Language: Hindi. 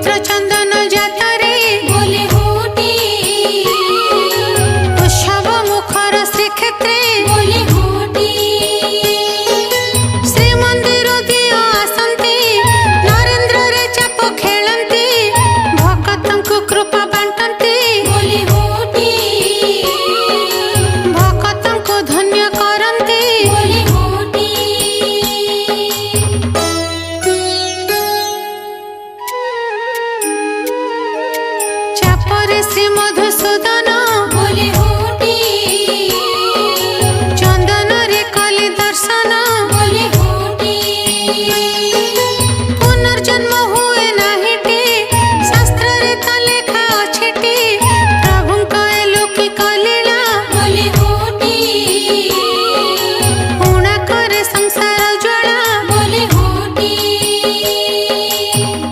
पवित्र चंदन जातरे बोले होटी उत्सव मुखर श्रीक्षेत्रे बोले होटी श्रीमंदिर दियो आसंती नरेंद्र रे चाप खेलंती भक्तंकु कृपा बांटंती बोले होटी भक्तंकु धन्य करंती बोले होटी चापरे श्री मधु